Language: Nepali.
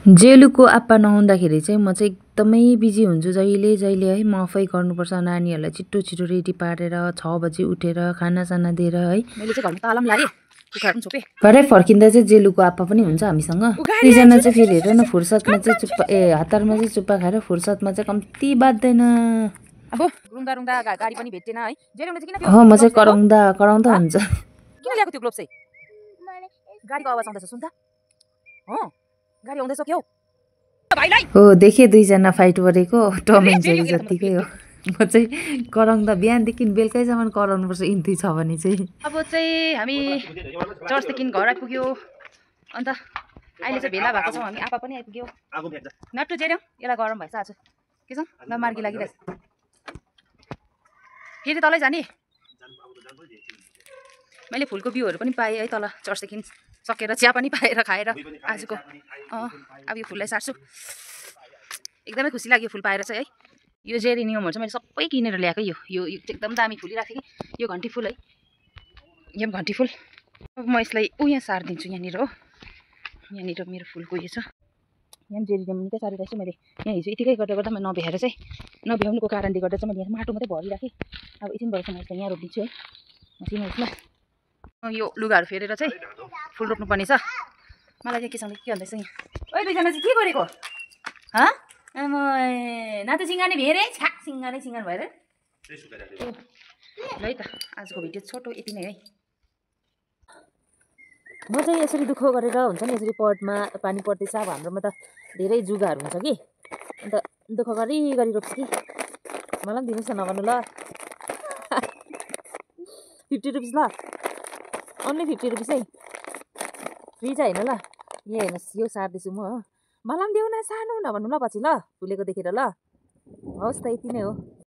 जेलुको आप्पा नहुँदाखेरि चाहिँ म चाहिँ एकदमै बिजी हुन्छु जहिले जहिले है। म आफै गर्नुपर्छ, नानीहरूलाई छिटो छिटो रेडी पारेर 6 बजी उठेर खानासाना दिएर है। मैले चाहिँ घरमा ताला पनि लागे, कुखुरा पनि छोपे। भरे फर्किँदा चाहिँ जेलुको आप्पा पनि हुन्छ हामीसँग। दुईजना चाहिँ फेरि हेर न, फुर्सदमा चाहिँ चुप्पा हतारमा चाहिँ चुप्पा खाएर फुर्सदमा चाहिँ कम्ती बाध्दैन। अब रुङ्दा रुङ्दा गाडी पनि भेटेन है। जेलुङले चाहिँ किन म चाहिँ कराउँदा हुन्छ। किन ल्याएको त्यो ग्लोभ चाहिँ? गाडीको आवाज आउँदैछ, सुन त। हो, गाडी आउँदैछ के हो? भाइलाई हो देखे दुईजना फाइट गरेको टम एन्ड जेरी जतिकै हो। म चाहिँ कराउँदा बिहानदेखि बेलुकैसम्म कराउनुपर्छ इन्ती छ भने चाहिँ। अब चाहिँ हामी चर्चदेखि घर आइपुग्यो। अन्त अहिले चाहिँ भेला भएको छौँ हामी। आपा पनि आइपुग्यो। नट्टु जेर्यौँ, यसलाई गरम भएछ आज। के छ ल, मार्गी लागिरहेछ। फेरि तलै जाने। मैले फुलको बिउहरू पनि पाएँ है तल चर्चदेखि सकेर, चिया पनि पाएर खाएर आजको। अब यो फुललाई सार्छु। एकदमै खुसी लाग्यो फुल पाएर चाहिँ है। यो जेरिनियमहरू चाहिँ मैले सबै किनेर ल्याएको। यो एकदम दामी फुलिरहेको थियो कि यो घन्टी फुल है। यो घन्टी फुल। अब म यसलाई यहाँ सारिदिन्छु। यहाँनिर हो, यहाँनिर मेरो फुलको यो छ। यहाँ जेरिनियम निकै सारिरहेको छु मैले। यहाँ हिजो यतिकै गर्दा म नभ्याएर चाहिँ, नभ्याउनुको कारणले गर्दा चाहिँ मैले यहाँ माटो मात्रै भरिराखेँ। अब एकछिन भएपछि म यसलाई यहाँ रोपिदिन्छु है मसिनो उसमा। यो लुगाहरू फेरेर चाहिँ फुल रोप्नुपर्ने छ। मलाई चाहिँ केसँग के भन्दैछ यहाँ? ओइ दुईजना चाहिँ के गरेको? हँ नाता सिङ्गाने भेरे छ्या सिङ्गाने भएर ल है त। आजको भिडियो छोटो यति नै है। म चाहिँ यसरी दुःख गरेर हुन्छ नि, यसरी पटमा पानी पर्दैछ। अब हाम्रोमा त धेरै जुगाहरू हुन्छ कि, अन्त दुःख गरी रोप्छु कि। मलाई पनि दिनुहोस् न, नभन्नु ल। 50 रुपिस ल, ओन्ली 50 रुपिस है। फ्री चाहिँ होइन ल। यहाँ हेर्नुहोस्, यो सार्दैछु म हो। मलाई पनि देऊ न, सार्नु नभन्नु ल पछि ल, फुलेको देखेर ल। हवस् त, यति नै हो।